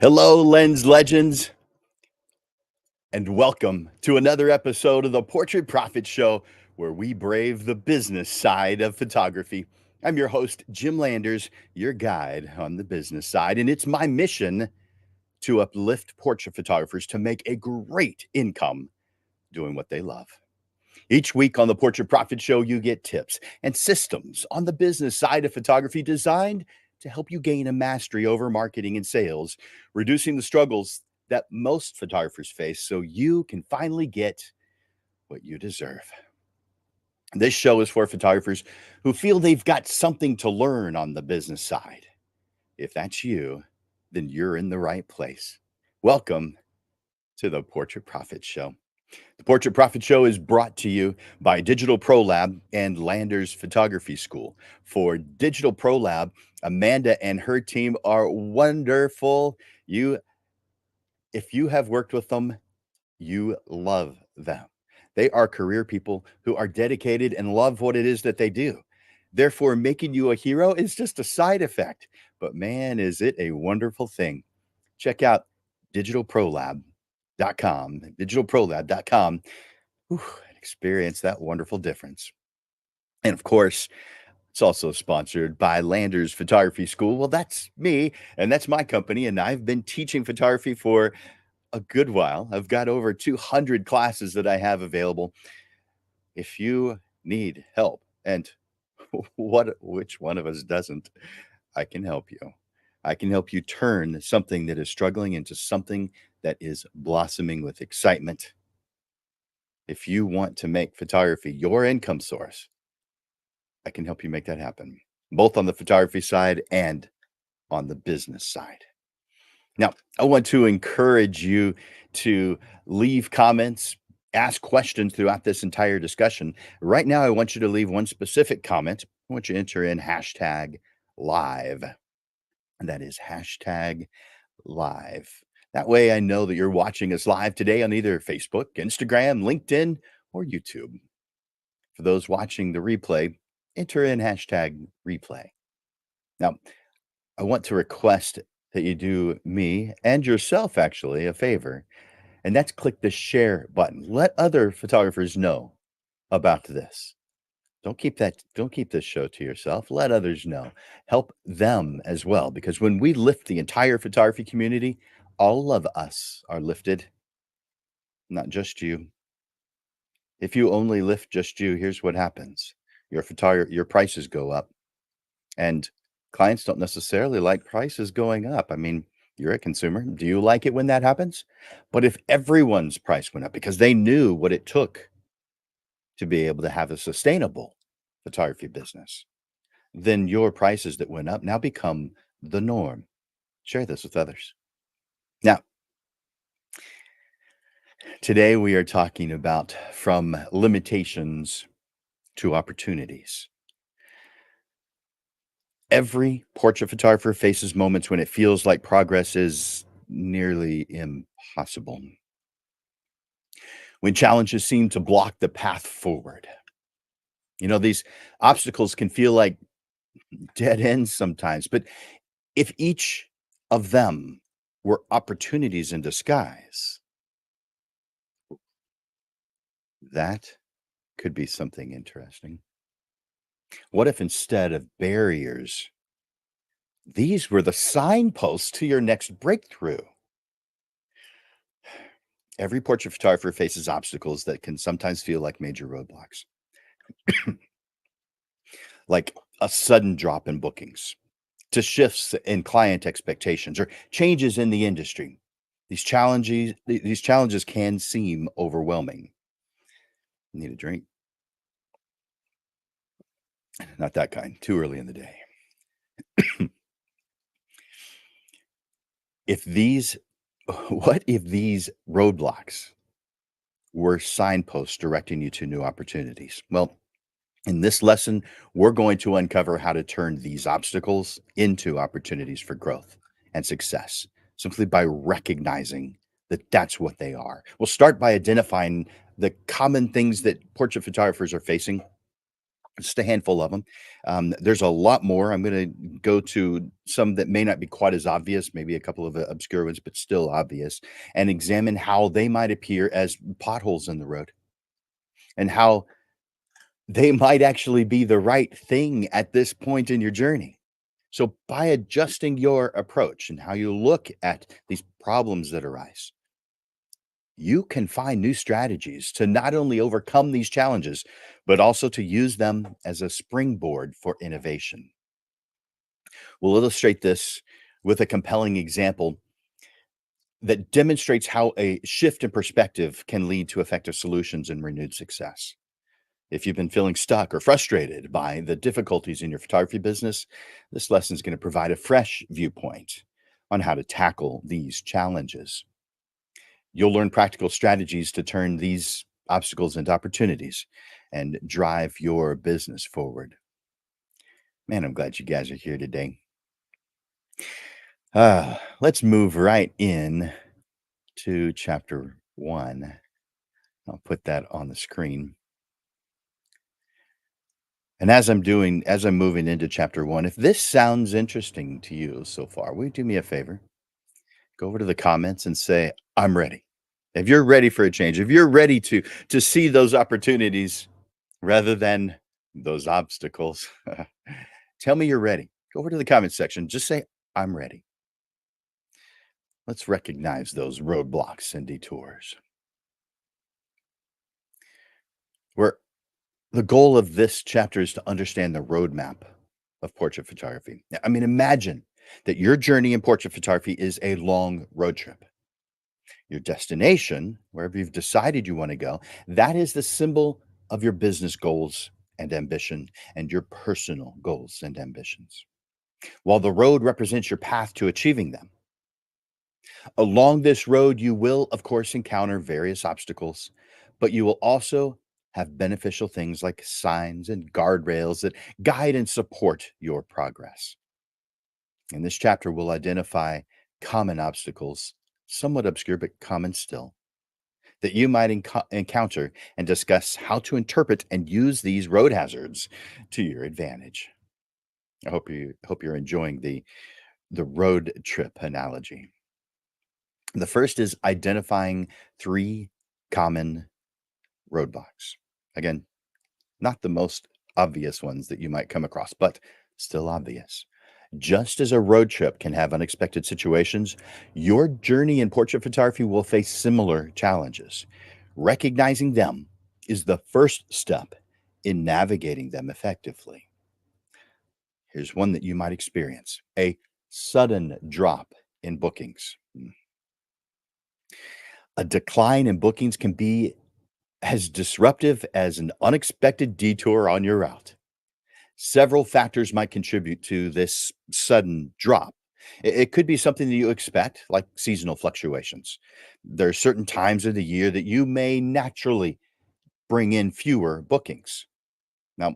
Hello, Lens Legends, and welcome to another episode of the Portrait Profit Show, where we brave the business side of photography. I'm your host, Jim Landers, your guide on the business side, and it's my mission to uplift portrait photographers to make a great income doing what they love. Each week on the Portrait Profit Show, you get tips and systems on the business side of photography designed to help you gain a mastery over marketing and sales, reducing the struggles that most photographers face so you can finally get what you deserve. This show is for photographers who feel they've got something to learn on the business side. If that's you, then you're in the right place. Welcome to the Portrait Profit Show. The Portrait Profit Show is brought to you by Digital Pro Lab and Landers Photography School. For Digital Pro Lab, Amanda and her team are wonderful. If you have worked with them, you love them. They are career people who are dedicated and love what it is that they do. Therefore, making you a hero is just a side effect. But man, is it a wonderful thing. Check out digitalprolab.com, digitalprolab.com, and experience that wonderful difference. And of course, it's also sponsored by Landers Photography School. Well, that's me, and that's my company, and I've been teaching photography for a good while. I've got over 200 classes that I have available. If you need help, and which one of us doesn't, I can help you. I can help you turn something that is struggling into something that is blossoming with excitement. If you want to make photography your income source, I can help you make that happen, both on the photography side and on the business side. Now, I want to encourage you to leave comments, ask questions throughout this entire discussion. Right now, I want you to leave one specific comment. I want you to enter in hashtag live, and that is hashtag live. That way, I know that you're watching us live today on either Facebook, Instagram, LinkedIn, or YouTube. For those watching the replay, enter in hashtag replay. Now, I want to request that you do me and yourself actually a favor, and that's click the share button. Let other photographers know about this. Don't keep this show to yourself. Let others know. Help them as well, because when we lift the entire photography community, all of us are lifted, not just you. If you only lift just you, here's what happens. Your prices go up, and clients don't necessarily like prices going up. I mean, you're a consumer. Do you like it when that happens? But if everyone's price went up because they knew what it took to be able to have a sustainable photography business, then your prices that went up now become the norm. Share this with others. Now, today we are talking about from limitations to opportunities. Every portrait photographer faces moments when it feels like progress is nearly impossible, when challenges seem to block the path forward. These obstacles can feel like dead ends sometimes, but if each of them were opportunities in disguise, that could be something interesting. What if instead of barriers, these were the signposts to your next breakthrough? Every portrait photographer faces obstacles that can sometimes feel like major roadblocks, like a sudden drop in bookings, to shifts in client expectations or changes in the industry. These challenges can seem overwhelming. Need a drink? Not that kind. Too early in the day. If these what if these roadblocks were signposts directing you to new opportunities? Well, in this lesson, we're going to uncover how to turn these obstacles into opportunities for growth and success simply by recognizing that that's what they are. We'll start by identifying the common things that portrait photographers are facing, Just a handful of them. There's a lot more. I'm going to go to some that may not be quite as obvious, maybe a couple of obscure ones, but still obvious, and examine how they might appear as potholes in the road and how they might actually be the right thing at this point in your journey. So, by adjusting your approach and how you look at these problems that arise, you can find new strategies to not only overcome these challenges, but also to use them as a springboard for innovation. We'll illustrate this with a compelling example that demonstrates how a shift in perspective can lead to effective solutions and renewed success. If you've been feeling stuck or frustrated by the difficulties in your photography business, this lesson is going to provide a fresh viewpoint on how to tackle these challenges. You'll learn practical strategies to turn these obstacles into opportunities and drive your business forward. Man, I'm glad you guys are here today. Let's move right in to chapter 1. I'll put that on the screen. And as I'm moving into chapter 1, if this sounds interesting to you so far, will you do me a favor? Go over to the comments and say, "I'm ready." If you're ready for a change, if you're ready to see those opportunities rather than those obstacles, tell me you're ready. Go over to the comment section, just say, "I'm ready." Let's recognize those roadblocks and detours. Where the goal of this chapter is to understand the roadmap of portrait photography. I mean, imagine that your journey in portrait photography is a long road trip. Your destination, wherever you've decided you want to go, that is the symbol of your business goals and ambition and your personal goals and ambitions, while the road represents your path to achieving them. Along this road, you will, of course, encounter various obstacles, but you will also have beneficial things like signs and guardrails that guide and support your progress. In this chapter, we'll identify common obstacles, somewhat obscure but common still, that you might encounter and discuss how to interpret and use these road hazards to your advantage. I hope you're enjoying the road trip analogy. The first is identifying 3 common roadblocks. Again, not the most obvious ones that you might come across, but still obvious. Just as a road trip can have unexpected situations, your journey in portrait photography will face similar challenges. Recognizing them is the first step in navigating them effectively. Here's one that you might experience: a sudden drop in bookings. A decline in bookings can be as disruptive as an unexpected detour on your route. Several factors might contribute to this sudden drop. It could be something that you expect, like seasonal fluctuations. There are certain times of the year that you may naturally bring in fewer bookings. Now,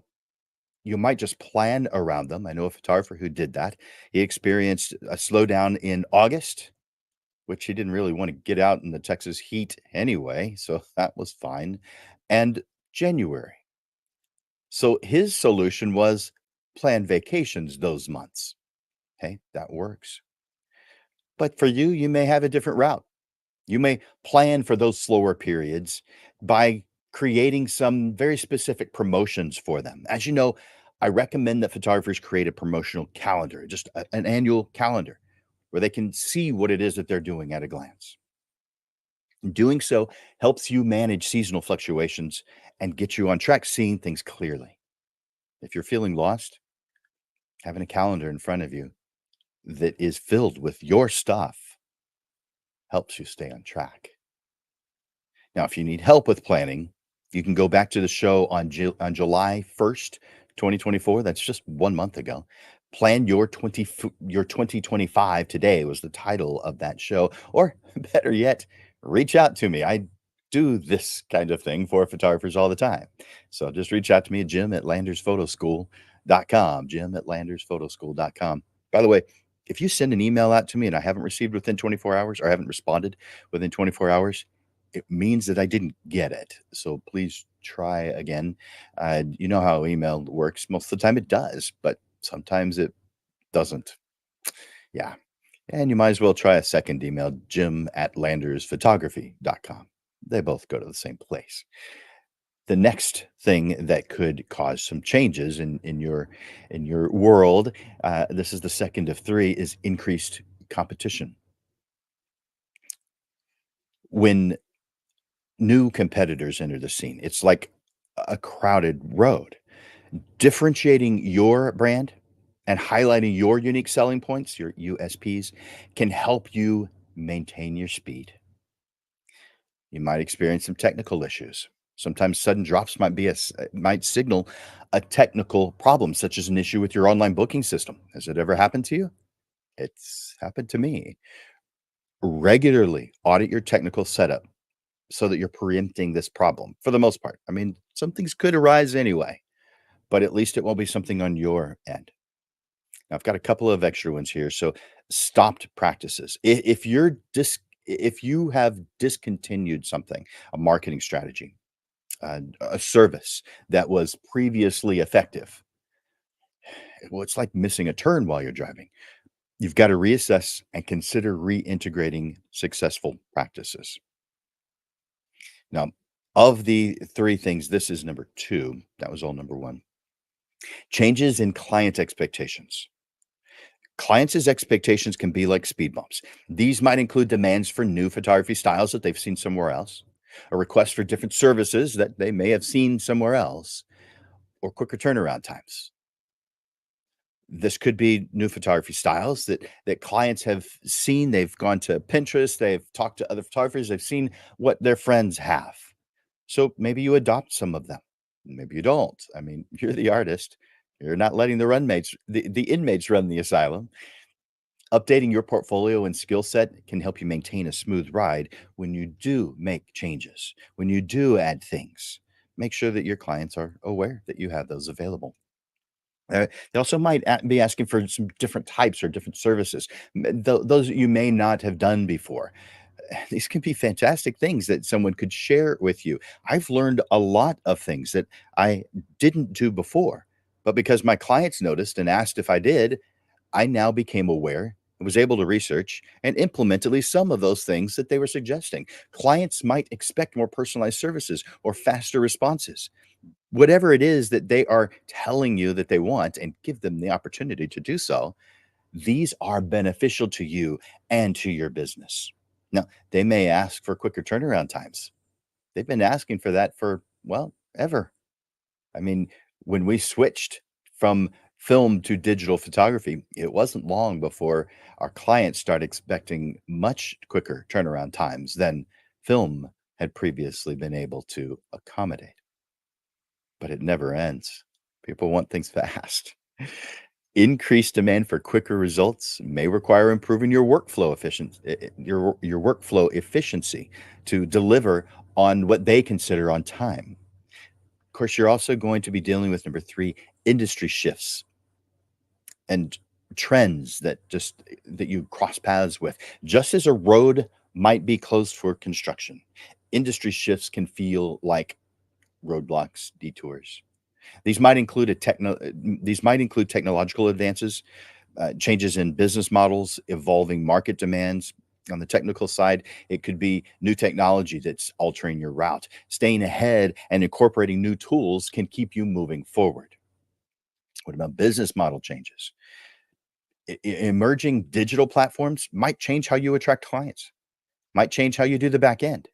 you might just plan around them. I know a photographer who did that. He experienced a slowdown in August, which he didn't really want to get out in the Texas heat anyway, so that was fine, and January. So his solution was plan vacations those months. Hey, that works. But for you, you may have a different route. You may plan for those slower periods by creating some very specific promotions for them. As you know, I recommend that photographers create a promotional calendar, just an annual calendar where they can see what it is that they're doing at a glance. Doing so helps you manage seasonal fluctuations and get you on track, seeing things clearly. If you're feeling lost, having a calendar in front of you that is filled with your stuff helps you stay on track. Now, if you need help with planning, you can go back to the show on July 1st, 2024. That's just 1 month ago. Plan your 2025 today was the title of that show. Or better yet, reach out to me. I do this kind of thing for photographers all the time. So just reach out to me at jim@landersphotoschool.com, jim@landersphotoschool.com. By the way, if you send an email out to me and I haven't received within 24 hours or haven't responded within 24 hours, it means that I didn't get it. So please try again. You know how email works. Most of the time it does, but sometimes it doesn't. Yeah. And you might as well try a second email, jim@landersphotography.com. They both go to the same place. The next thing that could cause some changes in your world, this is the second of three, is increased competition. When new competitors enter the scene, it's like a crowded road. Differentiating your brand and highlighting your unique selling points, your USPs, can help you maintain your speed. You might experience some technical issues. Sometimes sudden drops might signal a technical problem, such as an issue with your online booking system. Has it ever happened to you? It's happened to me. Regularly audit your technical setup so that you're preempting this problem for the most part. I mean, some things could arise anyway, but at least it won't be something on your end. Now, I've got a couple of extra ones here. So, stopped practices. If you have discontinued something, a marketing strategy, a service that was previously effective, well, it's like missing a turn while you're driving. You've got to reassess and consider reintegrating successful practices. Now, of the three things, this is number two. That was all number one. Changes in client expectations. Clients' expectations can be like speed bumps. These might include demands for new photography styles that they've seen somewhere else, a request for different services that they may have seen somewhere else, or quicker turnaround times. This could be new photography styles that clients have seen. They've gone to Pinterest, they've talked to other photographers, they've seen what their friends have. So maybe you adopt some of them. Maybe you don't. I mean, you're the artist. You're not letting the inmates run the asylum. Updating your portfolio and skill set can help you maintain a smooth ride when you do make changes, when you do add things. Make sure that your clients are aware that you have those available. They also might be asking for some different types or different services, those that you may not have done before. These can be fantastic things that someone could share with you. I've learned a lot of things that I didn't do before, but because my clients noticed and asked if I did, I now became aware and was able to research and implement at least some of those things that they were suggesting. Clients might expect more personalized services or faster responses. Whatever it is that they are telling you that they want, and give them the opportunity to do so, these are beneficial to you and to your business. Now, they may ask for quicker turnaround times. They've been asking for that for, well, ever. I mean, when we switched from film to digital photography, it wasn't long before our clients started expecting much quicker turnaround times than film had previously been able to accommodate. But it never ends. People want things fast. Increased demand for quicker results may require improving your workflow efficiency to deliver on what they consider on time. Of course, you're also going to be dealing with number three, industry shifts and trends that you cross paths with. Just as a road might be closed for construction, industry shifts can feel like roadblocks, detours. These might include technological advances, changes in business models, evolving market demands. On the technical side, it could be new technology that's altering your route. Staying ahead and incorporating new tools can keep you moving forward. What about business model changes? Emerging digital platforms might change how you attract clients, might change how you do the back end.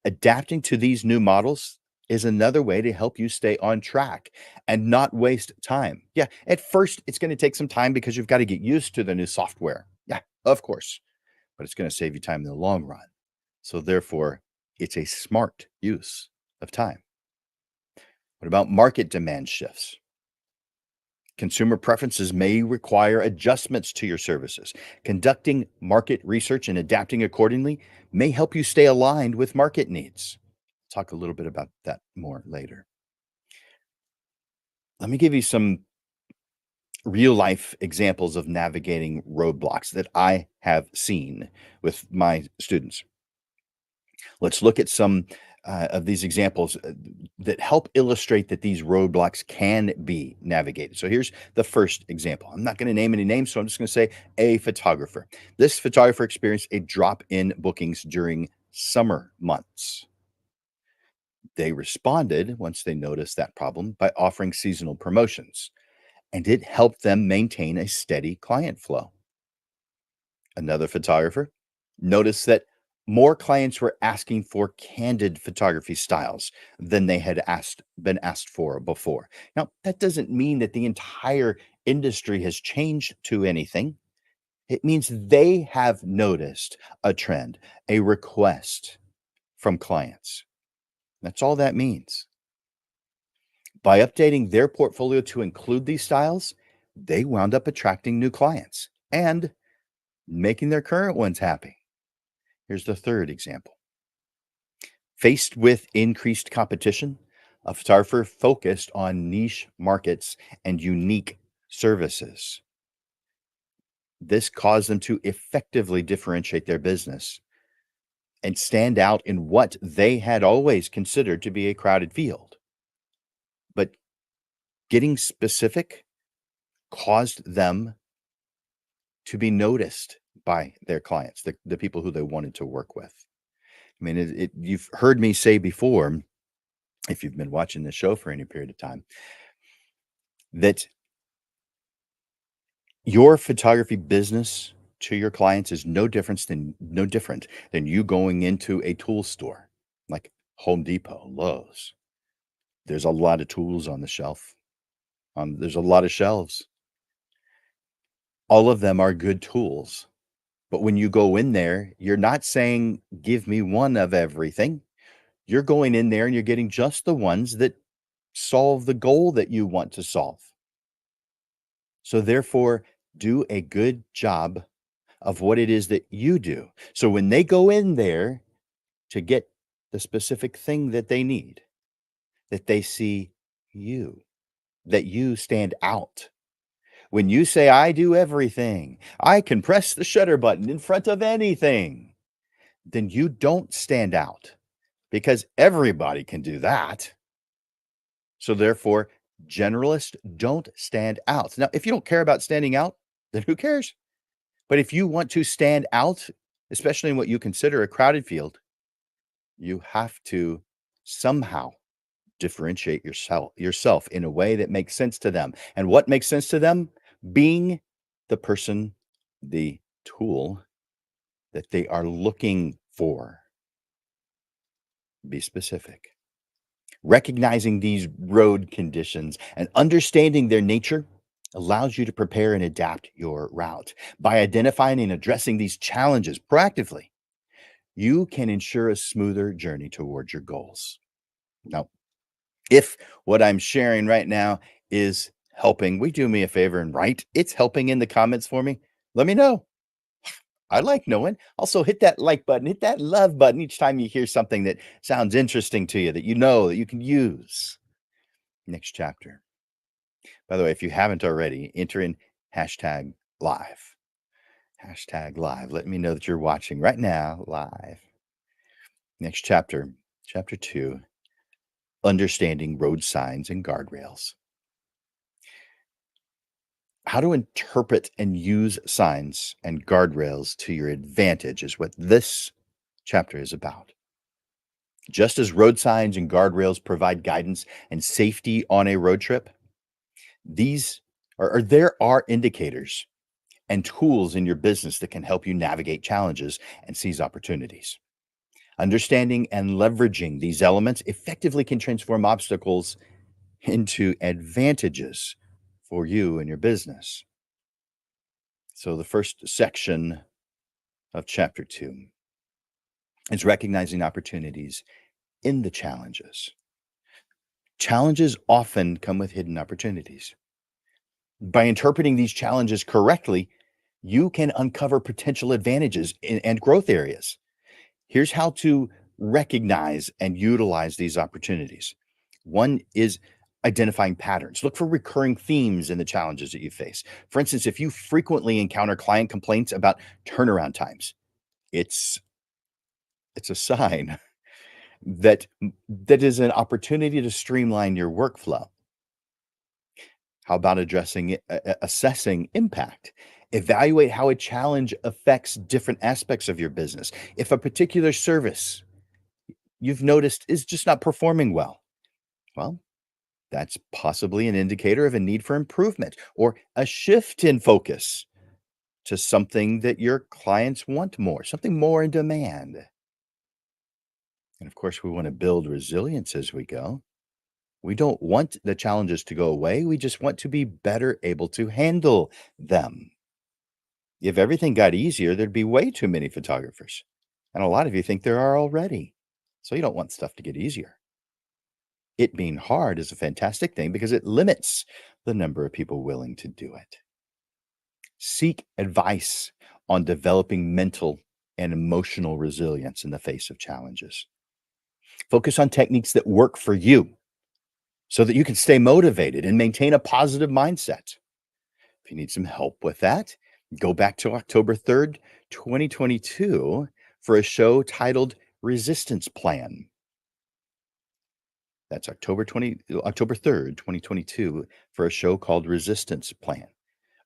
Adapting to these new models is another way to help you stay on track and not waste time. Yeah, at first, it's going to take some time because you've got to get used to the new software. Yeah, of course, but it's going to save you time in the long run. So, therefore, it's a smart use of time. What about market demand shifts? Consumer preferences may require adjustments to your services. Conducting market research and adapting accordingly may help you stay aligned with market needs. Talk a little bit about that more later. Let me give you some real life examples of navigating roadblocks that I have seen with my students. Let's look at some of these examples that help illustrate that these roadblocks can be navigated. So here's the first example. I'm not going to name any names, so I'm just going to say a photographer. This photographer experienced a drop in bookings during summer months. They responded once they noticed that problem by offering seasonal promotions, and it helped them maintain a steady client flow. Another photographer noticed that more clients were asking for candid photography styles than they had been asked for before. Now, that doesn't mean that the entire industry has changed to anything. It means they have noticed a trend, a request from clients. That's all that means. By updating their portfolio to include these styles, they wound up attracting new clients and making their current ones happy. Here's the third example. Faced with increased competition, a photographer focused on niche markets and unique services. This caused them to effectively differentiate their business and stand out in what they had always considered to be a crowded field. But getting specific caused them to be noticed by their clients, the people who they wanted to work with. I mean, you've heard me say before, if you've been watching this show for any period of time, that your photography business to your clients is no different than you going into a tool store like Home Depot, Lowe's. There's a lot of tools on the shelf. There's a lot of shelves. All of them are good tools. But when you go in there, you're not saying, give me one of everything. You're going in there and you're getting just the ones that solve the goal that you want to solve. So therefore, do a good job of what it is that you do. So when they go in there to get the specific thing that they need, that they see you, that you stand out. When you say, I do everything, I can press the shutter button in front of anything, then you don't stand out because everybody can do that. So therefore, generalists don't stand out. Now, if you don't care about standing out, then who cares? But if you want to stand out, especially in what you consider a crowded field, you have to somehow differentiate yourself in a way that makes sense to them. And what makes sense to them? Being the person, the tool that they are looking for. Be specific. Recognizing these road conditions and understanding their nature allows you to prepare and adapt your route. By identifying and addressing these challenges proactively, you can ensure a smoother journey towards your goals. Now, if what I'm sharing right now is helping, will you do me a favor and write it's helping in the comments for me? Let me know. I like knowing. Also, hit that like button, hit that love button each time you hear something that sounds interesting to you that you know that you can use. Next chapter. By the way, if you haven't already, enter in hashtag live. Hashtag live. Let me know that you're watching right now live. Next chapter, chapter 2, understanding road signs and guardrails. How to interpret and use signs and guardrails to your advantage is what this chapter is about. Just as road signs and guardrails provide guidance and safety on a road trip, these there are indicators and tools in your business that can help you navigate challenges and seize opportunities. Understanding and leveraging these elements effectively can transform obstacles into advantages for you and your business. So, the first section of chapter 2 is recognizing opportunities in the challenges. Challenges often come with hidden opportunities. By interpreting these challenges correctly, you can uncover potential advantages and growth areas. Here's how to recognize and utilize these opportunities. One is identifying patterns. Look for recurring themes in the challenges that you face. For instance, if you frequently encounter client complaints about turnaround times, it's a sign that is an opportunity to streamline your workflow. How about assessing impact? Evaluate how a challenge affects different aspects of your business. If a particular service you've noticed is just not performing well, that's possibly an indicator of a need for improvement or a shift in focus to something that your clients want more, something more in demand. And of course, we want to build resilience as we go. We don't want the challenges to go away. We just want to be better able to handle them. If everything got easier, there'd be way too many photographers. And a lot of you think there are already. So you don't want stuff to get easier. It being hard is a fantastic thing because it limits the number of people willing to do it. Seek advice on developing mental and emotional resilience in the face of challenges. Focus on techniques that work for you so that you can stay motivated and maintain a positive mindset. If you need some help with that, go back to October 3rd, 2022 for a show titled Resistance Plan. That's October 3rd, 2022 for a show called Resistance Plan.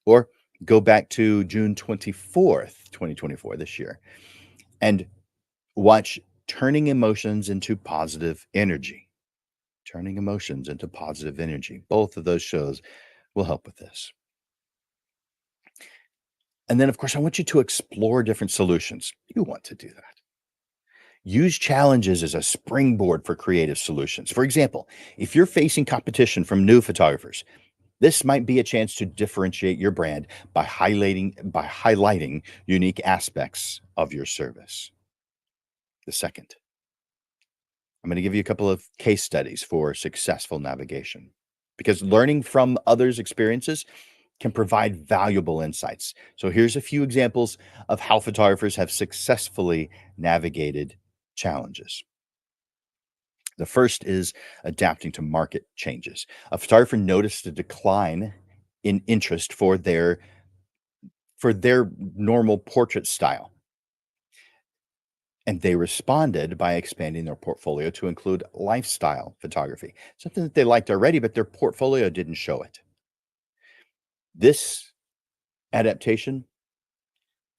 Or go back to June 24th, 2024 this year and watch Turning Emotions into Positive Energy. Turning Emotions into Positive Energy. Both of those shows will help with this. And then, of course, I want you to explore different solutions. You want to do that. Use challenges as a springboard for creative solutions. For example, if you're facing competition from new photographers, this might be a chance to differentiate your brand by highlighting unique aspects of your service. The second, I'm going to give you a couple of case studies for successful navigation because learning from others' experiences can provide valuable insights. So here's a few examples of how photographers have successfully navigated challenges. The first is adapting to market changes. A photographer noticed a decline in interest for their normal portrait style, and they responded by expanding their portfolio to include lifestyle photography, something that they liked already, but their portfolio didn't show it. This adaptation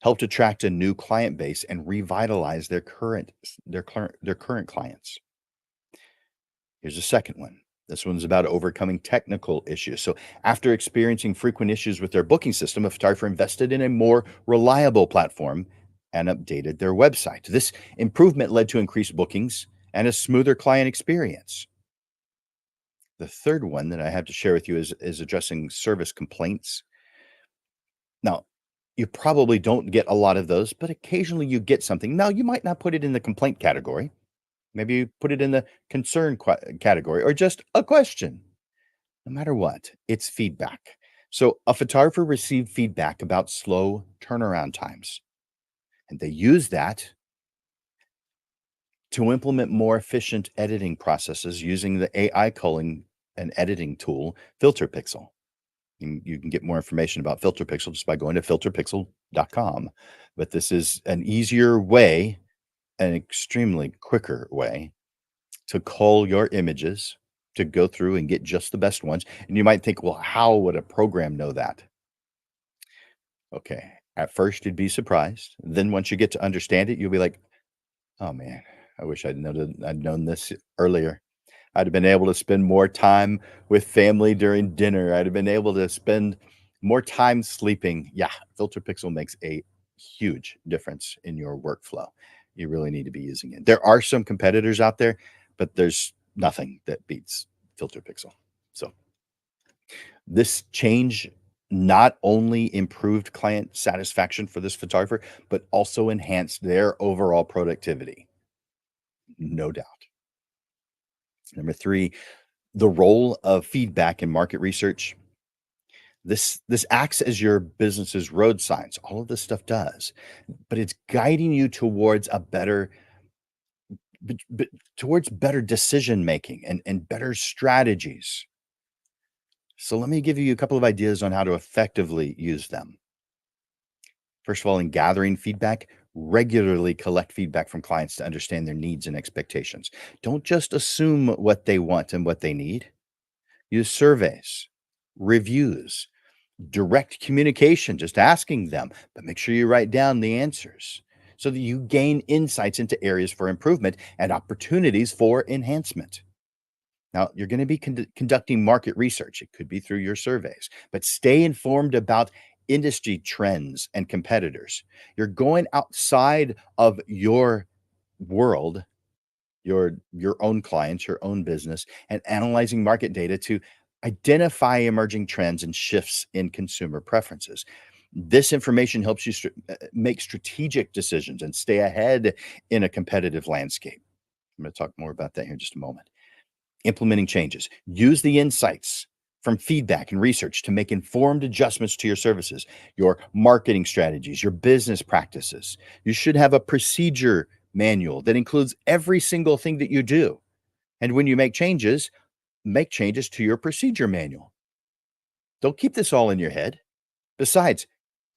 helped attract a new client base and revitalize their current clients. Here's a second one. This one's about overcoming technical issues. So, after experiencing frequent issues with their booking system, a photographer invested in a more reliable platform and updated their website. This improvement led to increased bookings and a smoother client experience. The third one that I have to share with you is addressing service complaints. Now, you probably don't get a lot of those, but occasionally you get something. Now, you might not put it in the complaint category. Maybe you put it in the concern category or just a question. No matter what, it's feedback. So, a photographer received feedback about slow turnaround times, and they use that to implement more efficient editing processes using the AI culling and editing tool, FilterPixel. You can get more information about FilterPixel just by going to filterpixel.com. But this is an easier way, an extremely quicker way to cull your images, to go through and get just the best ones. And you might think, well, how would a program know that? Okay. At first, you'd be surprised. Then once you get to understand it, you'll be like, oh man, I wish I'd known this earlier. I'd have been able to spend more time with family during dinner. I'd have been able to spend more time sleeping. Yeah, Filter Pixel makes a huge difference in your workflow. You really need to be using it. There are some competitors out there, but there's nothing that beats Filter Pixel. So this change not only improved client satisfaction for this photographer, but also enhanced their overall productivity. No doubt. Number three, the role of feedback in market research. This acts as your business's road signs. All of this stuff does, but it's guiding you towards a better towards better decision making and better strategies. So let me give you a couple of ideas on how to effectively use them. First of all, in gathering feedback, Regularly collect feedback from clients to understand their needs and expectations. Don't just assume what they want and what they need. Use surveys, reviews, direct communication, just asking them, but make sure you write down the answers so that you gain insights into areas for improvement and opportunities for enhancement. Now, you're going to be conducting market research. It could be through your surveys, but stay informed about industry trends and competitors. You're going outside of your world, your own clients, your own business, and analyzing market data to identify emerging trends and shifts in consumer preferences. This information helps you make strategic decisions and stay ahead in a competitive landscape. I'm going to talk more about that here in just a moment. Implementing changes. Use the insights from feedback and research to make informed adjustments to your services, your marketing strategies, your business practices. You should have a procedure manual that includes every single thing that you do. And when you make changes to your procedure manual. Don't keep this all in your head. Besides,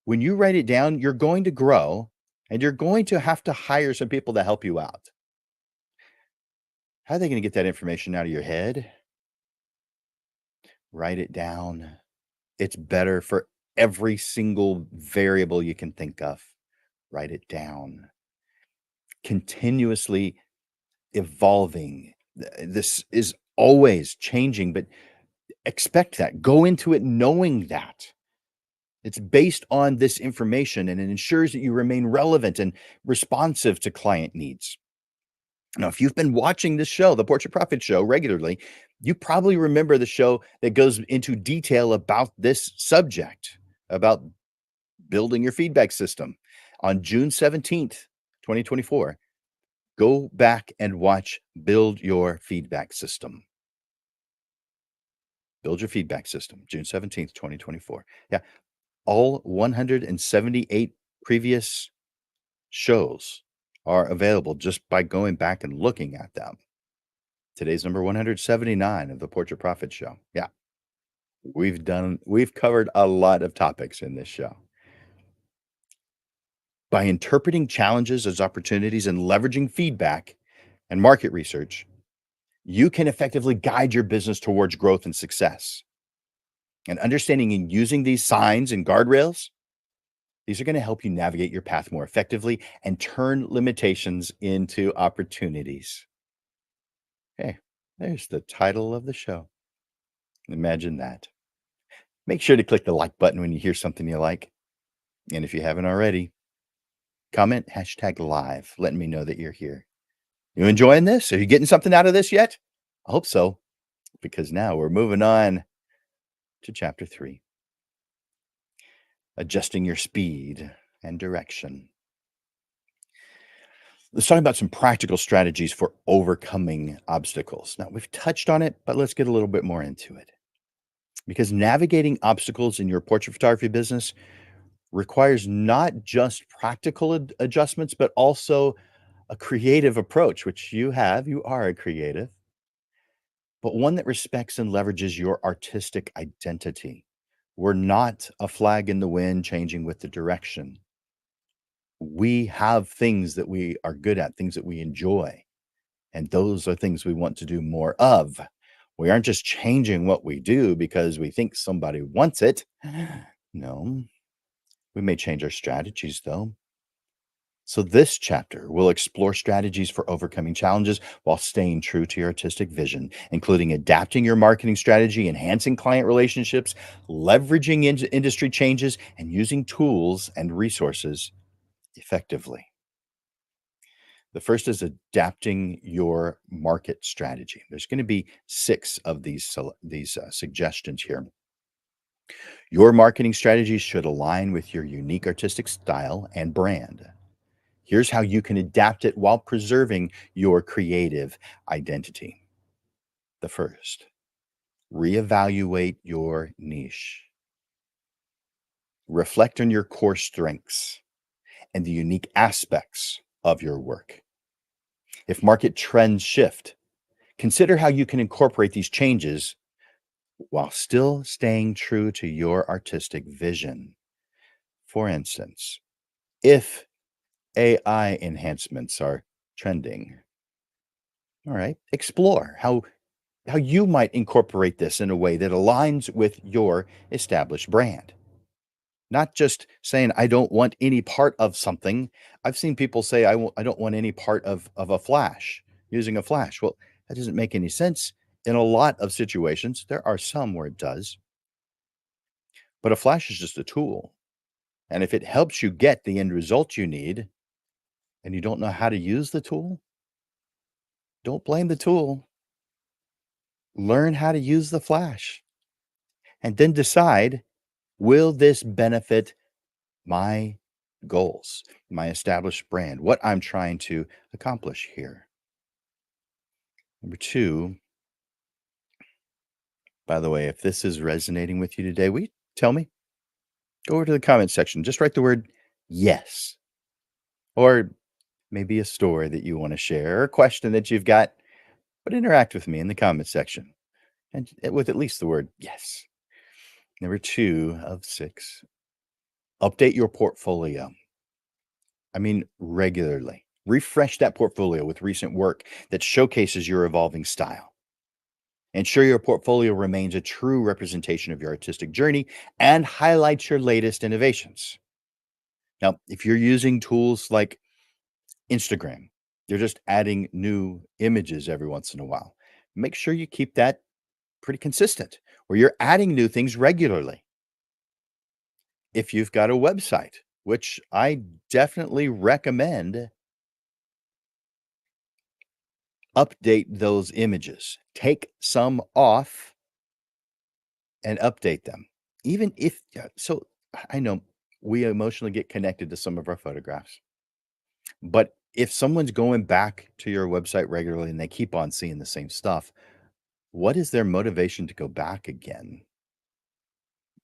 when you write it down, you're going to grow and you're going to have to hire some people to help you out. How are they going to get that information out of your head? Write it down. It's better for every single variable you can think of. Write it down. Continuously evolving. This is always changing, but expect that. Go into it knowing that. It's based on this information and it ensures that you remain relevant and responsive to client needs. Now, if you've been watching this show, the Portrait Profit Show, regularly, you probably remember the show that goes into detail about this subject, about building your feedback system. On June 17th, 2024, go back and watch Build Your Feedback System. Build Your Feedback System, June 17th, 2024. Yeah, all 178 previous shows are available just by going back and looking at them. Today's number 179 of the Portrait Profit Show. Yeah, we've covered a lot of topics in this show. By interpreting challenges as opportunities and leveraging feedback and market research, you can effectively guide your business towards growth and success. And understanding and using these signs and guardrails, these are going to help you navigate your path more effectively and turn limitations into opportunities. Hey, there's the title of the show. Imagine that. Make sure to click the like button when you hear something you like. And if you haven't already, comment #live, letting me know that you're here. You enjoying this? Are you getting something out of this yet? I hope so, because now we're moving on to chapter 3. Adjusting your speed and direction. Let's talk about some practical strategies for overcoming obstacles. Now, we've touched on it, but let's get a little bit more into it. Because navigating obstacles in your portrait photography business requires not just practical adjustments, but also a creative approach, which you have. You are a creative, but one that respects and leverages your artistic identity. We're not a flag in the wind changing with the direction. We have things that we are good at, things that we enjoy, and those are things we want to do more of. We aren't just changing what we do because we think somebody wants it. No, we may change our strategies though. So, this chapter will explore strategies for overcoming challenges while staying true to your artistic vision, including adapting your marketing strategy, enhancing client relationships, leveraging industry changes, and using tools and resources effectively. The first is adapting your market strategy. There's going to be 6 of these suggestions here. Your marketing strategy should align with your unique artistic style and brand. Here's how you can adapt it while preserving your creative identity. The first, reevaluate your niche. Reflect on your core strengths and the unique aspects of your work. If market trends shift, consider how you can incorporate these changes while still staying true to your artistic vision. For instance, if AI enhancements are trending. All right. Explore how you might incorporate this in a way that aligns with your established brand. Not just saying, "I don't want any part of something." I've seen people say, I don't want any part of a flash, using a flash." Well, that doesn't make any sense in a lot of situations. There are some where it does, but a flash is just a tool, and if it helps you get the end result you need and you don't know how to use the tool, don't blame the tool. Learn how to use the flash, and then decide, will this benefit my goals, my established brand, what I'm trying to accomplish here? Number 2, by the way, if this is resonating with you today, will you tell me? Go over to the comment section, just write the word "yes," or maybe a story that you wanna share or a question that you've got, but interact with me in the comment section, and with at least the word "yes." Number 2 of 6, update your portfolio. I mean, regularly. Refresh that portfolio with recent work that showcases your evolving style. Ensure your portfolio remains a true representation of your artistic journey and highlights your latest innovations. Now, if you're using tools like Instagram, you're just adding new images every once in a while. Make sure you keep that pretty consistent, where you're adding new things regularly. If you've got a website, which I definitely recommend, update those images. Take some off and update them. Even if so I know we emotionally get connected to some of our photographs, but if someone's going back to your website regularly and they keep on seeing the same stuff, what is their motivation to go back again?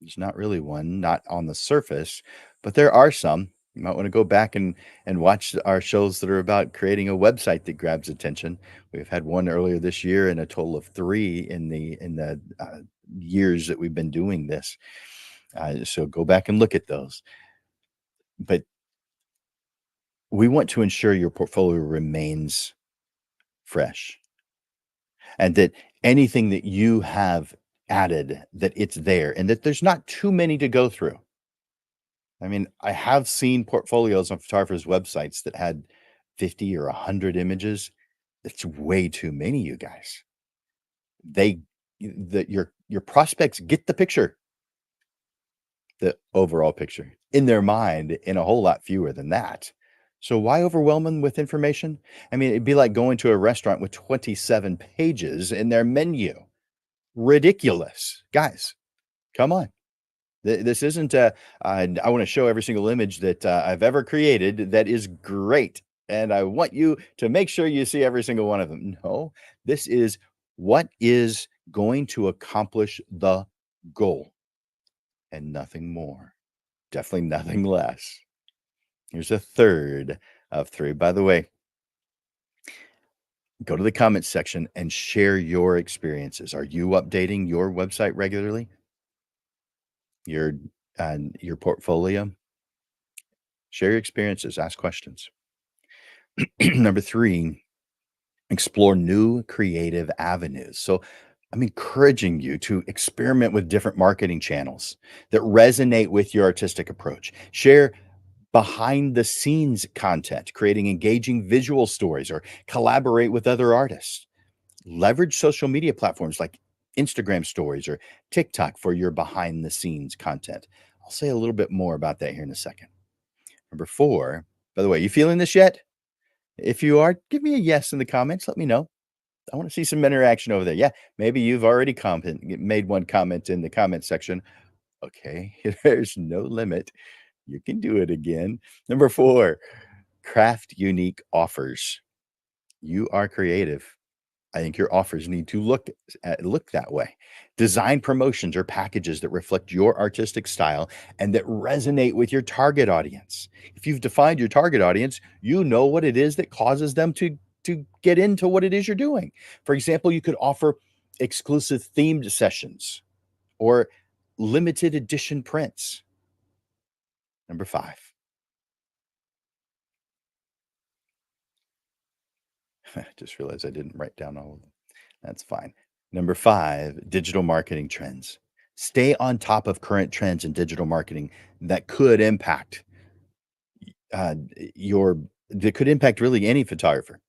There's not really one, not on the surface, but there are some. You might want to go back and watch our shows that are about creating a website that grabs attention. We've had one earlier this year and a total of 3 in the years that we've been doing this. So go back and look at those. But we want to ensure your portfolio remains fresh and that anything that you have added, that it's there and that there's not too many to go through. I mean, I have seen portfolios on photographers' websites that had 50 or 100 images. It's way too many, you guys. They your prospects get the picture, the overall picture in their mind in a whole lot fewer than that. So why overwhelm them with information? I mean, it'd be like going to a restaurant with 27 pages in their menu. Ridiculous. Guys, come on. This isn't I want to show every single image that I've ever created that is great. And I want you to make sure you see every single one of them. No, this is what is going to accomplish the goal and nothing more. Definitely nothing less. Here's a third of 3. By the way, go to the comments section and share your experiences. Are you updating your website regularly? Your your portfolio? Share your experiences, ask questions. Number 3, explore new creative avenues. So I'm encouraging you to experiment with different marketing channels that resonate with your artistic approach. Share behind the scenes content, creating engaging visual stories, or collaborate with other artists. Leverage social media platforms like Instagram stories or TikTok for your behind the scenes content. I'll say a little bit more about that here in a second. Number 4, by the way, you feeling this yet? If you are, give me a yes in the comments. Let me know. I want to see some interaction over there. Yeah, maybe you've already made one comment in the comment section. Okay, there's no limit. You can do it again. Number 4, craft unique offers. You are creative. I think your offers need to look that way. Design promotions or packages that reflect your artistic style and that resonate with your target audience. If you've defined your target audience, you know what it is that causes them to get into what it is you're doing. For example, you could offer exclusive themed sessions or limited edition prints. Number 5, I just realized I didn't write down all of them. That's fine. Number 5, digital marketing trends. Stay on top of current trends in digital marketing that could impact your that could impact really any photographer,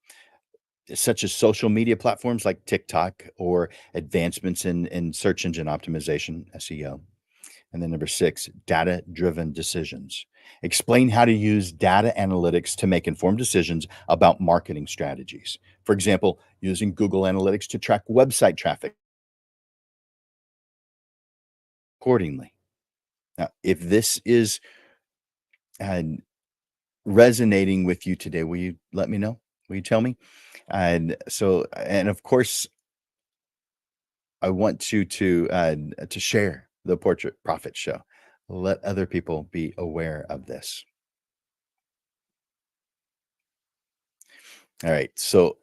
such as social media platforms like TikTok or advancements in search engine optimization, SEO. And then number 6, data-driven decisions. Explain how to use data analytics to make informed decisions about marketing strategies. For example, using Google Analytics to track website traffic accordingly. Now, if this is uh, resonating with you today, will you let me know? Will you tell me? And of course, I want you to share the Portrait Profit Show. Let other people be aware of this. All right, so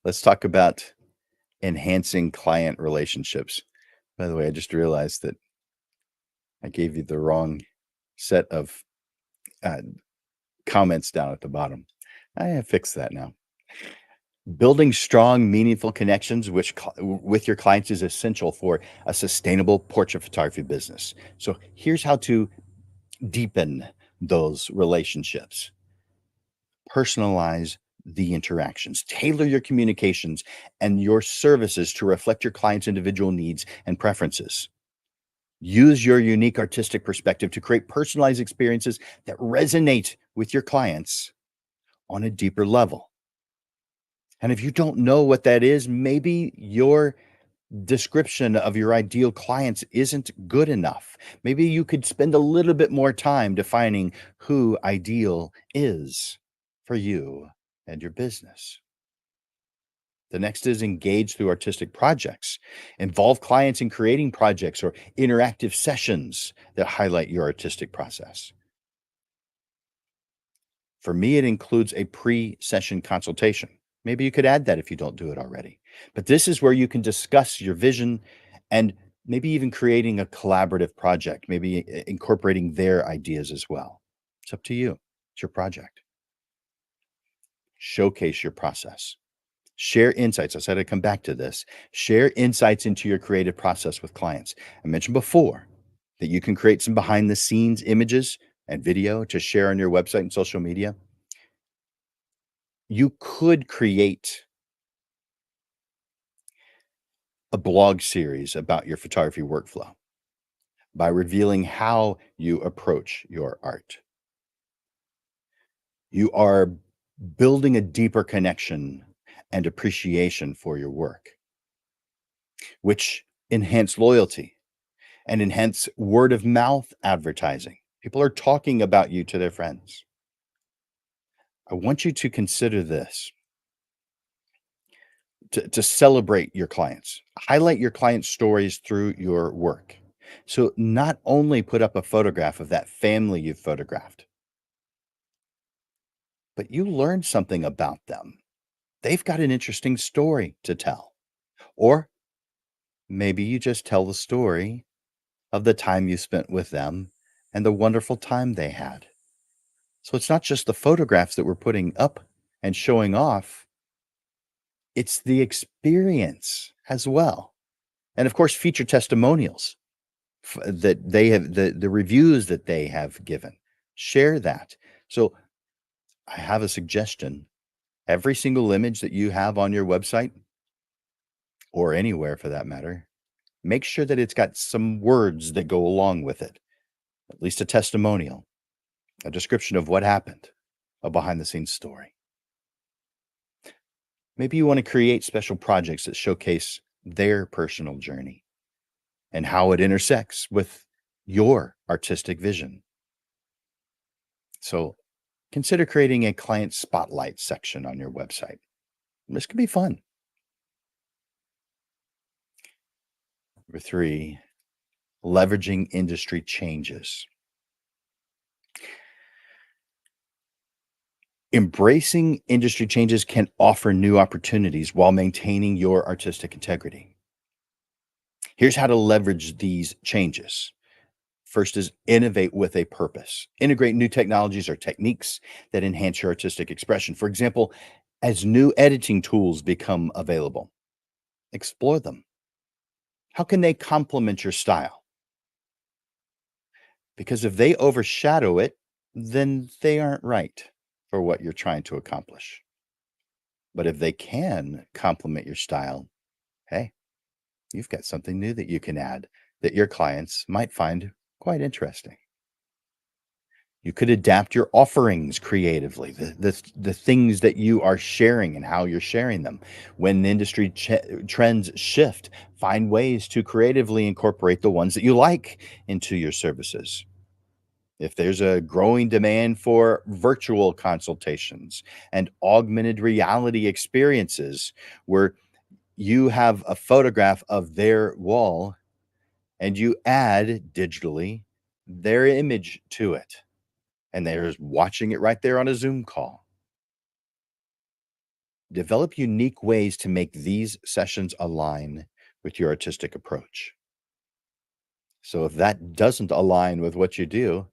let's talk about enhancing client relationships. By the way, I just realized that I gave you the wrong set of uh, comments down at the bottom. I have fixed that now. Building strong, meaningful connections with your clients is essential for a sustainable portrait photography business. So here's how to deepen those relationships. Personalize the interactions, tailor your communications and your services to reflect your client's individual needs and preferences. Use your unique artistic perspective to create personalized experiences that resonate with your clients on a deeper level. And if you don't know what that is, maybe your description of your ideal clients isn't good enough. Maybe you could spend a little bit more time defining who ideal is for you and your business. The next is engage through artistic projects. Involve clients in creating projects or interactive sessions that highlight your artistic process. For me, it includes a pre session consultation. Maybe you could add that if you don't do it already. But this is where you can discuss your vision and maybe even creating a collaborative project, maybe incorporating their ideas as well. It's up to you. It's your project. Showcase your process. Share insights. I said I'd come back to this. Share insights into your creative process with clients. I mentioned before that you can create some behind the scenes images and video to share on your website and social media. You could create a blog series about your photography workflow by revealing how you approach your art. You are building a deeper connection and appreciation for your work, which enhance loyalty and enhance word of mouth advertising. People are talking about you to their friends. I want you to consider this to celebrate your clients, highlight your clients' stories through your work. So, not only put up a photograph of that family you photographed, but you learned something about them. They've got an interesting story to tell. Or maybe you just tell the story of the time you spent with them and the wonderful time they had. So it's not just the photographs that we're putting up and showing off, it's the experience as well. And of course, feature testimonials that they have, the reviews that they have given. Share that. So I have a suggestion. Every single image that you have on your website or anywhere for that matter, make sure that it's got some words that go along with it, at least a testimonial, a description of what happened, a behind the scenes story. Maybe you want to create special projects that showcase their personal journey and how it intersects with your artistic vision. So consider creating a client spotlight section on your website. This could be fun. Number 3, leveraging industry changes. Embracing industry changes can offer new opportunities while maintaining your artistic integrity. Here's how to leverage these changes. First is innovate with a purpose. Integrate new technologies or techniques that enhance your artistic expression. For example, As new editing tools become available, explore them. How can they complement your style? Because if they overshadow it, then they aren't right for what you're trying to accomplish. But if they can complement your style, hey, you've got something new that you can add that your clients might find quite interesting. You could adapt your offerings creatively, the things that you are sharing and how you're sharing them. When industry trends shift, find ways to creatively incorporate the ones that you like into your services. If there's a growing demand for virtual consultations and augmented reality experiences where you have a photograph of their wall and you add digitally their image to it, and they're watching it right there on a Zoom call. Develop unique ways to make these sessions align with your artistic approach. So if that doesn't align with what you do,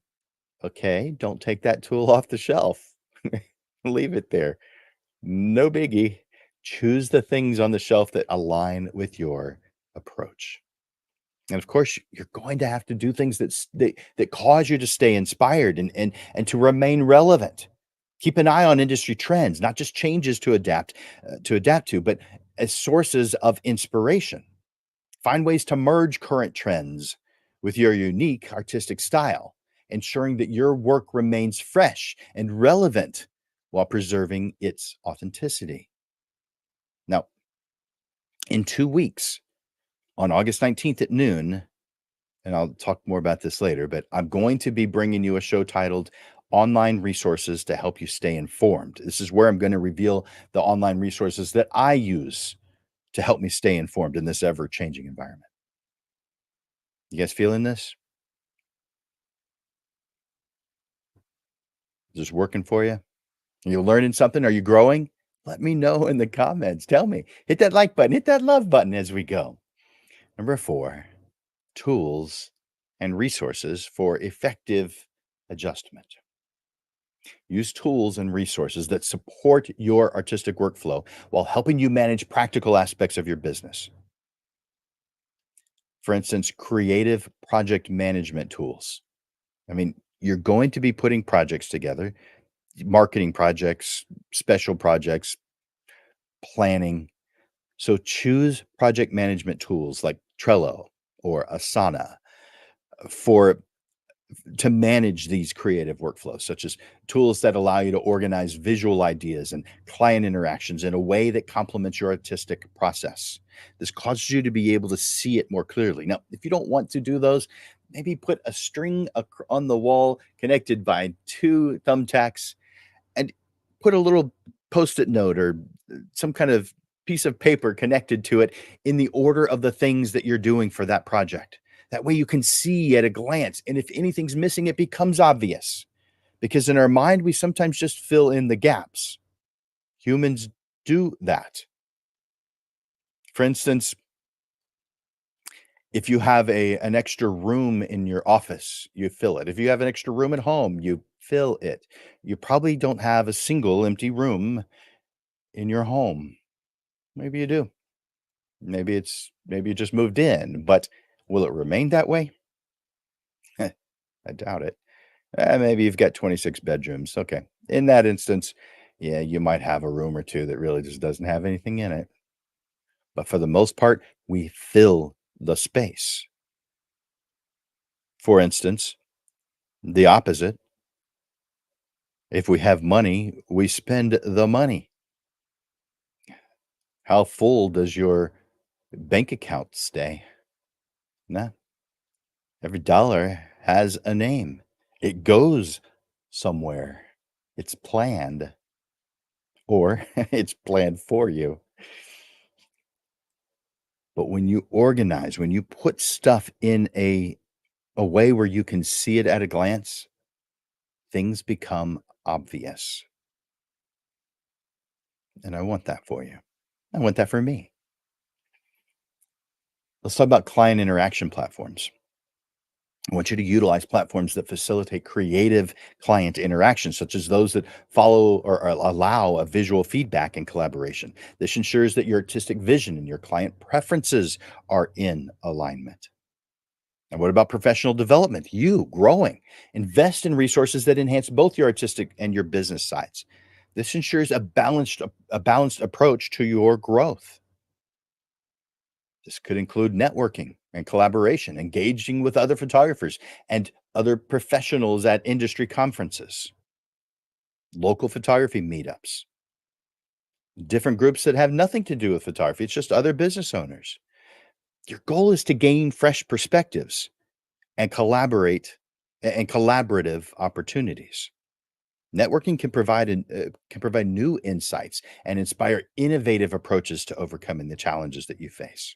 okay, don't take that tool off the shelf. Leave it there. No biggie. Choose the things on the shelf that align with your approach. And of course, you're going to have to do things that cause you to stay inspired and to remain relevant. Keep an eye on industry trends, not just changes to adapt to, but as sources of inspiration. Find ways to merge current trends with your unique artistic style, ensuring that your work remains fresh and relevant while preserving its authenticity. Now, in 2 weeks, on August 19th at noon, and I'll talk more about this later, but I'm going to be bringing you a show titled Online Resources to Help You Stay Informed. This is where I'm going to reveal the online resources that I use to help me stay informed in this ever changing environment. You guys feeling this? Is this working for you? Are you learning something? Are you growing? Let me know in the comments. Tell me. Hit that like button, hit that love button as we go. Number 4, tools and resources for effective adjustment. Use tools and resources that support your artistic workflow while helping you manage practical aspects of your business. For instance, creative project management tools. I mean, you're going to be putting projects together, marketing projects, special projects, planning. So choose project management tools like Trello or Asana for to manage these creative workflows, such as tools that allow you to organize visual ideas and client interactions in a way that complements your artistic process. This causes you to be able to see it more clearly. Now, if you don't want to do those, maybe put a string on the wall connected by two thumbtacks and put a little post-it note or some kind of piece of paper connected to it in the order of the things that you're doing for that project. That way you can see at a glance, and if anything's missing, it becomes obvious. Because in our mind, we sometimes just fill in the gaps. Humans do that. For instance, if you have an extra room in your office, you fill it. If you have an extra room at home, you fill it. You probably don't have a single empty room in your home. Maybe you do. Maybe you just moved in, but will it remain that way? I doubt it. Maybe you've got 26 bedrooms. Okay. In that instance, yeah, you might have a room or two that really just doesn't have anything in it. But for the most part, we fill the space. For instance, the opposite, if we have money, we spend the money. How full does your bank account stay? Nah, every dollar has a name. It goes somewhere. It's planned, or it's planned for you. But when you organize, when you put stuff in a way where you can see it at a glance, things become obvious. And I want that for you. I want that for me. Let's talk about client interaction platforms. I want you to utilize platforms that facilitate creative client interactions, such as those that follow or allow a visual feedback and collaboration. This ensures that your artistic vision and your client preferences are in alignment. And what about professional development? You growing. Invest in resources that enhance both your artistic and your business sides. This ensures a balanced approach to your growth. This could include networking and collaboration, engaging with other photographers and other professionals at industry conferences, local photography meetups, different groups that have nothing to do with photography. It's just other business owners. Your goal is to gain fresh perspectives and collaborative opportunities. Networking can provide new insights and inspire innovative approaches to overcoming the challenges that you face.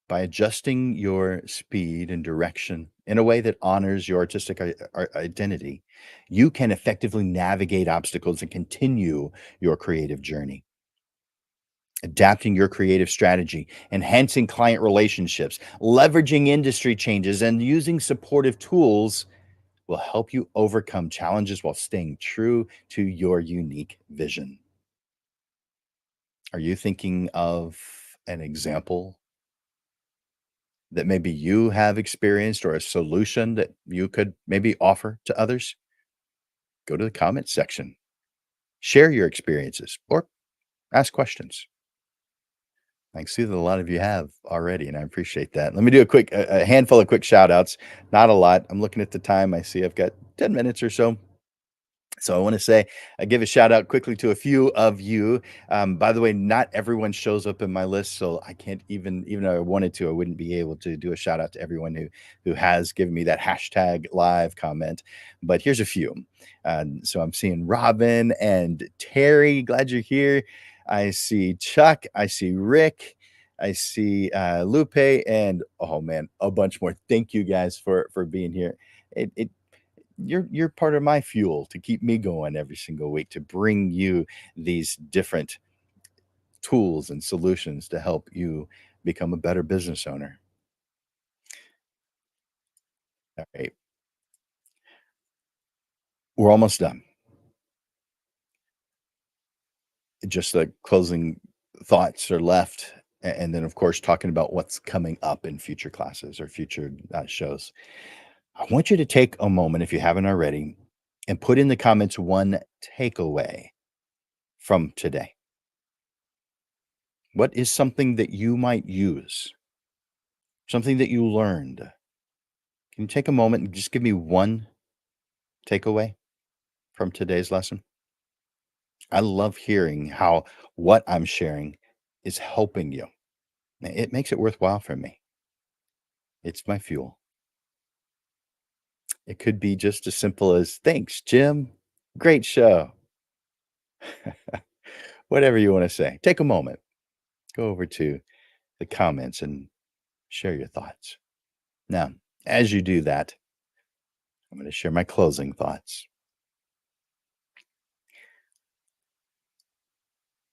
By adjusting your speed and direction in a way that honors your artistic identity, you can effectively navigate obstacles and continue your creative journey. Adapting your creative strategy, enhancing client relationships, leveraging industry changes, and using supportive tools will help you overcome challenges while staying true to your unique vision. Are you thinking of an example that maybe you have experienced or a solution that you could maybe offer to others? Go to the comment section, share your experiences, or ask questions. I can see that a lot of you have already, and I appreciate that. Let me do a handful of quick shout outs. Not a lot. I'm looking at the time. I see I've got 10 minutes or so. So I want to say, I give a shout out quickly to a few of you. By the way, not everyone shows up in my list, so I can't even though I wanted to, I wouldn't be able to do a shout out to everyone who has given me that hashtag live comment. But here's a few. So I'm seeing Robin and Terry. Glad you're here. I see Chuck. I see Rick. I see Lupe, and oh man, a bunch more. Thank you guys for being here. It you're part of my fuel to keep me going every single week to bring you these different tools and solutions to help you become a better business owner. All right, we're almost done. Just the closing thoughts are left, and then of course talking about what's coming up in future classes or future shows. I want you to take a moment if you haven't already and put in the comments one takeaway from today. What is something that you might use? Something that you learned? Can you take a moment and just give me one takeaway from today's lesson? I love hearing how what I'm sharing is helping you. It makes it worthwhile for me. It's my fuel. It could be just as simple as thanks, Jim. Great show. Whatever you want to say. Take a moment. Go over to the comments and share your thoughts. Now, as you do that, I'm going to share my closing thoughts.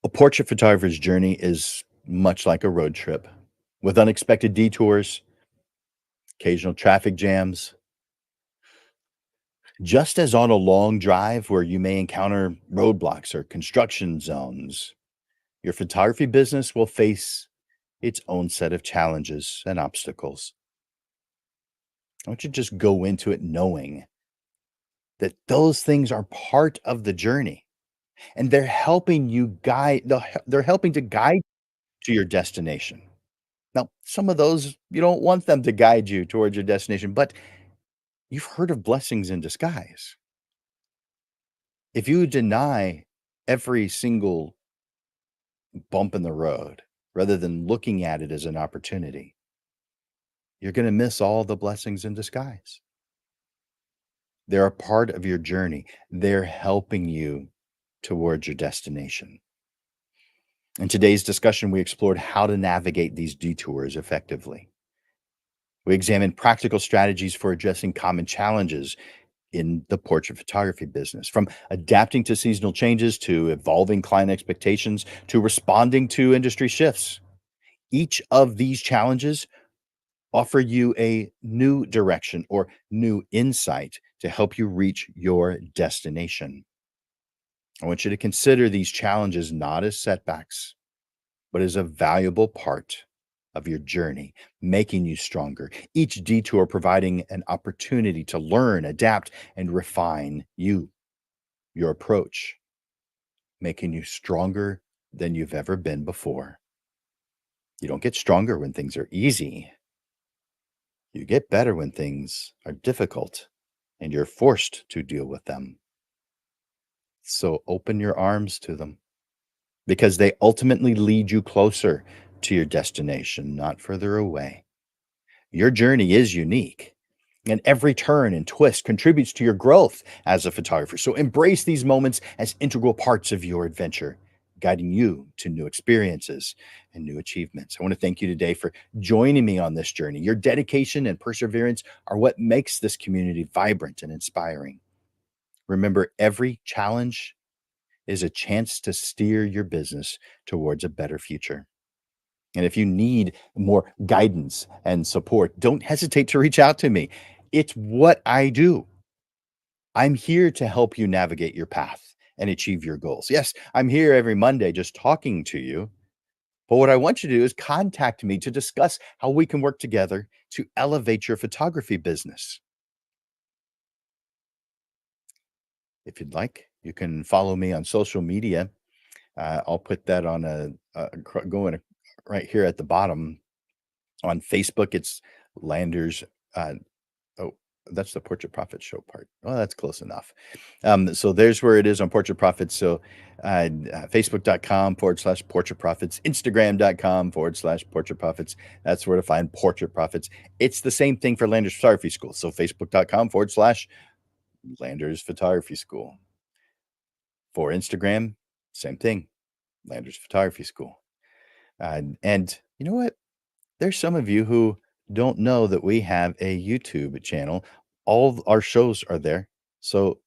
A portrait photographer's journey is much like a road trip with unexpected detours, occasional traffic jams. Just as on a long drive where you may encounter roadblocks or construction zones, your photography business will face its own set of challenges and obstacles. I want you to just go into it knowing that those things are part of the journey and they're helping to guide to your destination. Now, some of those you don't want them to guide you towards your destination, but you've heard of blessings in disguise. If you deny every single bump in the road rather than looking at it as an opportunity, you're going to miss all the blessings in disguise. They're a part of your journey. They're helping you towards your destination. In today's discussion, we explored how to navigate these detours effectively. We examined practical strategies for addressing common challenges in the portrait photography business, from adapting to seasonal changes to evolving client expectations to responding to industry shifts. Each of these challenges offer you a new direction or new insight to help you reach your destination. I want you to consider these challenges not as setbacks, but as a valuable part of your journey, making you stronger. Each detour providing an opportunity to learn, adapt, and refine your approach, making you stronger than you've ever been before. You don't get stronger when things are easy. You get better when things are difficult and you're forced to deal with them. So open your arms to them because they ultimately lead you closer to your destination, not further away. Your journey is unique, and every turn and twist contributes to your growth as a photographer. So embrace these moments as integral parts of your adventure, guiding you to new experiences and new achievements. I want to thank you today for joining me on this journey. Your dedication and perseverance are what makes this community vibrant and inspiring. Remember, every challenge is a chance to steer your business towards a better future. And if you need more guidance and support, don't hesitate to reach out to me. It's what I do. I'm here to help you navigate your path and achieve your goals. Yes, I'm here every Monday just talking to you. But what I want you to do is contact me to discuss how we can work together to elevate your photography business. If you'd like, you can follow me on social media. I'll put that on going right here at the bottom. On Facebook, it's Landers. Uh, oh, that's the Portrait Profit Show part. Well, that's close enough. So there's where it is on Portrait Profits. So Facebook.com/Portrait Profits, Instagram.com/Portrait Profits. That's where to find Portrait Profits. It's the same thing for Landers Photography School. So Facebook.com/Landers Photography School. For Instagram, same thing, Landers Photography School. And you know what? There's some of you who don't know that we have a YouTube channel. All of our shows are there. So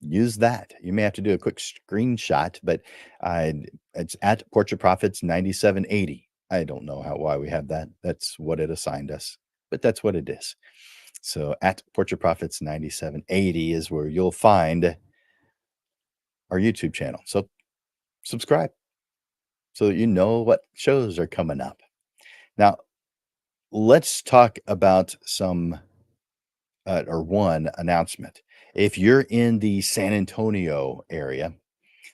use that. You may have to do a quick screenshot, but uh, it's at Portrait Profits 9780. I don't know why we have that. That's what it assigned us, but that's what it is. So at Portrait Profits 9780 is where you'll find our YouTube channel. So subscribe so that you know what shows are coming up. Now, let's talk about one announcement. If you're in the San Antonio area,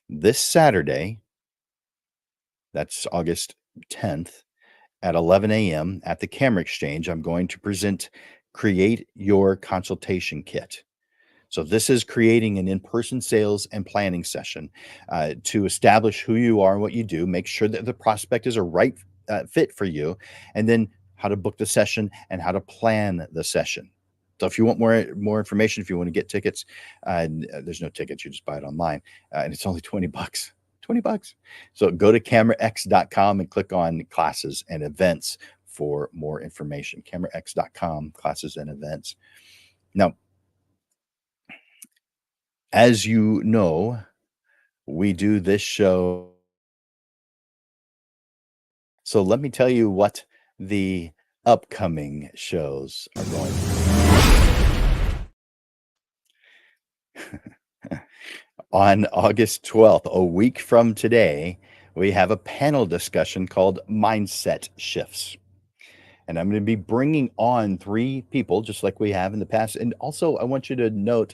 this Saturday, that's August 10th at 11 a.m. at the Camera Exchange, I'm going to present Create Your Consultation Kit. So this is creating an in-person sales and planning session to establish who you are and what you do, make sure that the prospect is a right fit for you, and then how to book the session and how to plan the session. So if you want more information, if you want to get tickets, there's no tickets, you just buy it online, and it's only $20. $20. So go to camerax.com and click on classes and events for more information. Camerax.com, classes and events. Now, as you know, we do this show. So let me tell you what the upcoming shows are going to be. On August 12th, a week from today, we have a panel discussion called Mindset Shifts. And I'm going to be bringing on 3 people, just like we have in the past. And also, I want you to note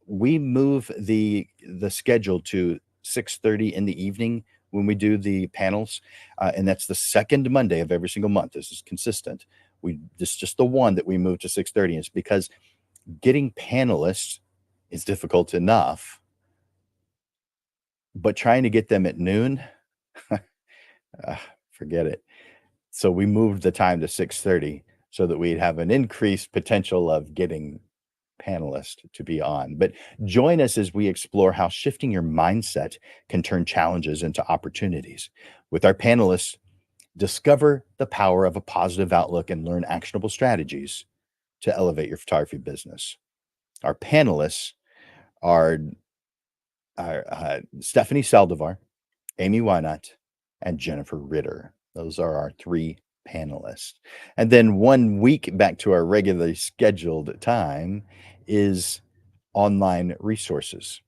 we move the schedule to 6:30 in the evening when we do the panels, and that's the second Monday of every single month. This is consistent. This is just the one that we moved to 6:30. It's because getting panelists is difficult enough, but trying to get them at noon, forget it. So we moved the time to 6:30 so that we'd have an increased potential of getting panelist to be on. But join us as we explore how shifting your mindset can turn challenges into opportunities. With our panelists, discover the power of a positive outlook and learn actionable strategies to elevate your photography business. Our panelists are, Stephanie Saldivar, Amy Wynot, and Jennifer Ritter. Those are our 3 panelist. And then 1 week back to our regularly scheduled time is online resources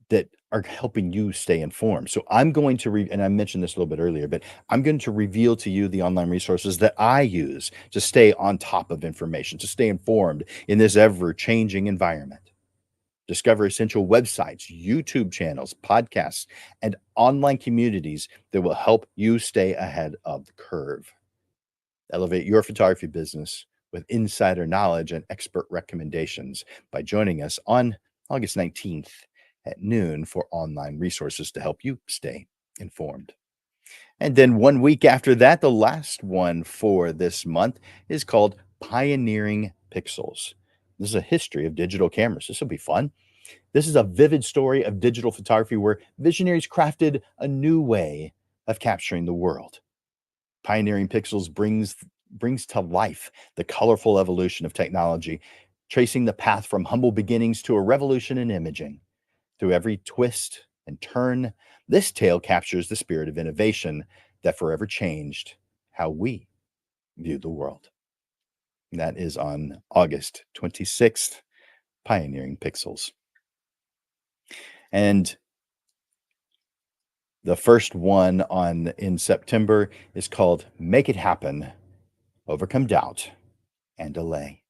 that are helping you stay informed. So I'm going to and I mentioned this a little bit earlier, but I'm going to reveal to you the online resources that I use to stay on top of information, to stay informed in this ever-changing environment. Discover essential websites, YouTube channels, podcasts, and online communities that will help you stay ahead of the curve. Elevate your photography business with insider knowledge and expert recommendations by joining us on August 19th at noon for online resources to help you stay informed. And then 1 week after that, the last one for this month is called Pioneering Pixels. This is a history of digital cameras. This will be fun. This is a vivid story of digital photography where visionaries crafted a new way of capturing the world. Pioneering Pixels brings to life the colorful evolution of technology, tracing the path from humble beginnings to a revolution in imaging. Through every twist and turn, this tale captures the spirit of innovation that forever changed how we view the world. And that is on August 26th, Pioneering Pixels. And the first one on in September is called Make It Happen, Overcome Doubt and Delay.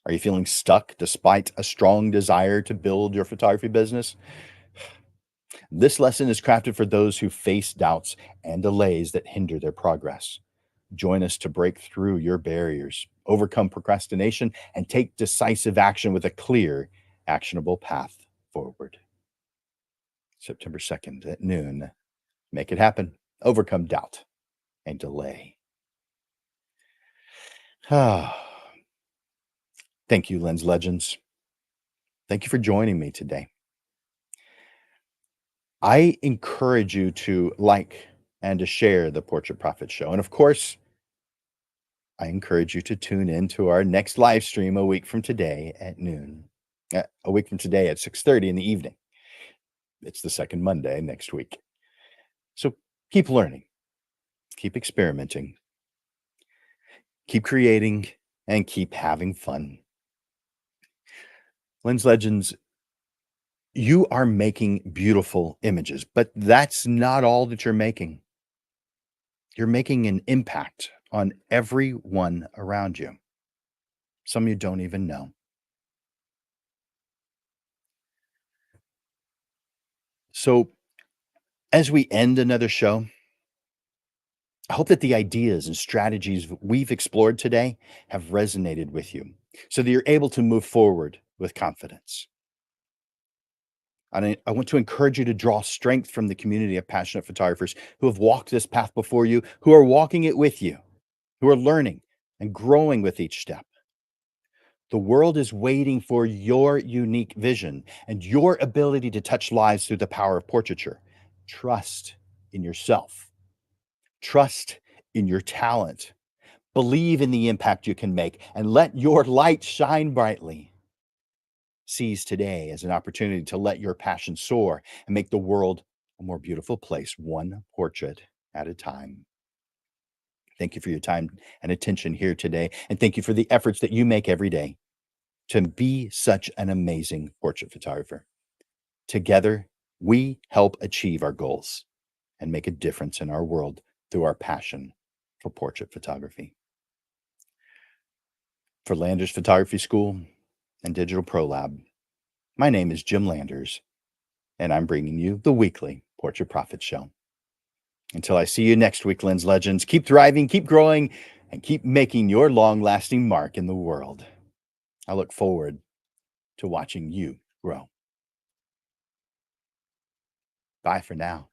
Are you feeling stuck despite a strong desire to build your photography business? This lesson is crafted for those who face doubts and delays that hinder their progress. Join us to break through your barriers, overcome procrastination, and take decisive action with a clear, actionable path forward. September 2nd at noon. Make it happen. Overcome doubt and delay. Thank you, Lens Legends. Thank you for joining me today. I encourage you to like and to share the Portrait Profit Show. And of course, I encourage you to tune in to our next live stream a week from today at noon. A week from today at 6:30 in the evening. It's the second Monday next week. So keep learning, keep experimenting, keep creating, and keep having fun. Lens Legends, you are making beautiful images, but that's not all that you're making. You're making an impact on everyone around you. Some you don't even know. So, as we end another show, I hope that the ideas and strategies we've explored today have resonated with you so that you're able to move forward with confidence. And I want to encourage you to draw strength from the community of passionate photographers who have walked this path before you, who are walking it with you, who are learning and growing with each step. The world is waiting for your unique vision and your ability to touch lives through the power of portraiture. Trust in yourself, trust in your talent, believe in the impact you can make, and let your light shine brightly. Seize today as an opportunity to let your passion soar and make the world a more beautiful place, one portrait at a time. Thank you for your time and attention here today. And thank you for the efforts that you make every day to be such an amazing portrait photographer. Together, we help achieve our goals and make a difference in our world through our passion for portrait photography. For Landers Photography School and Digital Pro Lab, my name is Jim Landers, and I'm bringing you the weekly Portrait Profit Show. Until I see you next week, Lens Legends, keep thriving, keep growing, and keep making your long-lasting mark in the world. I look forward to watching you grow. Bye for now.